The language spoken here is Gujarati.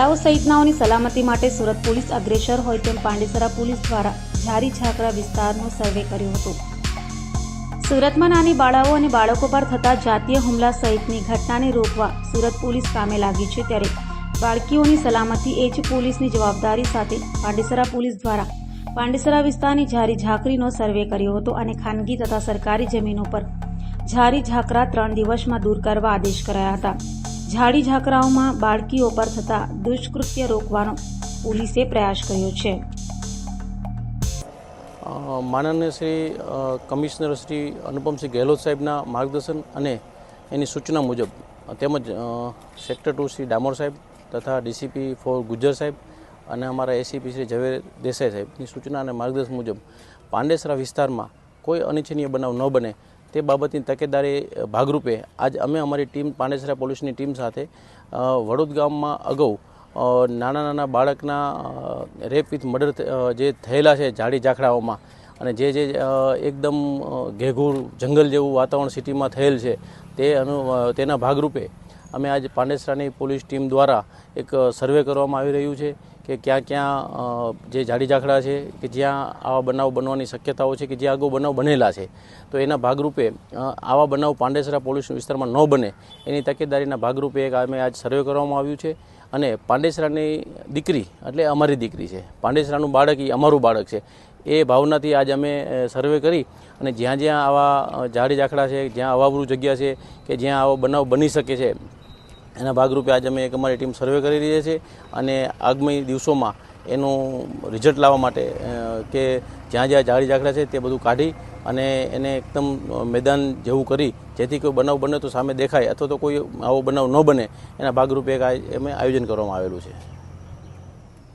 બાળાઓ સહિતનાઓની સલામતી માટે સુરત પોલીસ અગ્રેસર હોય તેમ પાંડેસરા પોલીસ દ્વારા ઝારી ઝાકરા વિસ્તારનો સર્વે કર્યો હતો। સુરતમાં નાની બાળાઓ અને બાળકો પર થતા જાતીય હુમલા સહિતની ઘટનાને રોકવા સુરત પોલીસ કામે લાગી છે, ત્યારે બાળકીઓની સલામતી એ જ પોલીસની જવાબદારી સાથે પાંડેસરા પોલીસ દ્વારા પાંડેસરા વિસ્તારની ઝારી ઝાકરીનો સર્વે કર્યો હતો અને ખાનગી તથા સરકારી જમીનો પર ઝારી ઝાકરા 3 દિવસમાં દૂર કરવા આદેશ કરાયા હતા। ઝાડી ઝાકરાઓમાં બાળકીઓ પર થતા દુષ્કૃત્ય રોકવાનો પોલીસે પ્રયાસ કર્યો છે। માનનીય શ્રી કમિશનર શ્રી અનુપમસિંહ ગેહલોત સાહેબના માર્ગદર્શન અને એની સૂચના મુજબ તેમજ સેક્ટર 2 શ્રી ડામોર સાહેબ તથા ડીસીપી 4 ગુજ્જર સાહેબ અને અમારા એસીપી શ્રી ઝવેર દેસાઈ સાહેબની સૂચના અને માર્ગદર્શન મુજબ પાંડેસરા વિસ્તારમાં કોઈ અનિચ્છનીય બનાવ ન બને તે બાબતની તકેદારી ભાગરૂપે આજ અમે અમારી ટીમ પાંડેસરા પોલીસની ટીમ સાથે વડોદ ગામમાં અગાઉ નાના બાળકના રેપ વિથ મર્ડર જે થયેલા છે ઝાડી ઝાકડાઓમાં અને જે એકદમ ઘેઘૂર જંગલ જેવું વાતાવરણ સિટીમાં થયેલ છે તેના ભાગરૂપે અમે આજ પાંડેસરાની પોલીસ ટીમ દ્વારા એક સર્વે કરવામાં આવી રહ્યું છે કે ક્યાં ક્યાં જે ઝાડી ઝાકડા છે કે જ્યાં આવા બનાવ બનવાની શક્યતાઓ છે કે જ્યાં અગાઉ બનાવ બનેલા છે, તો એના ભાગરૂપે આવા બનાવ પાંડેસરા પોલીસ વિસ્તારમાં ન બને એની તકેદારીના ભાગરૂપે એક અમે આજ સર્વે કરવામાં આવ્યું છે અને પાંડેસરાની દીકરી એટલે અમારી દીકરી છે, પાંડેસરાનું બાળક એ અમારું બાળક છે, એ ભાવનાથી આજ અમે સર્વે કરી અને જ્યાં જ્યાં આવા ઝાડી ઝાકડા છે, જ્યાં અવાવરૂ જગ્યા છે કે જ્યાં આવો બનાવ બની શકે છે એના ભાગરૂપે આજે અમે એક અમારી ટીમ સર્વે કરી રહી છે અને આગામી દિવસોમાં એનું રિઝલ્ટ લાવવા માટે કે જ્યાં જ્યાં ઝાડી ઝાકડા છે તે બધું કાઢી અને એને એકદમ મેદાન જેવું કરી જેથી કોઈ બનાવ બને તો સામે દેખાય અથવા તો કોઈ આવો બનાવ ન બને એના ભાગરૂપે એક અમે આયોજન કરવામાં આવેલું છે।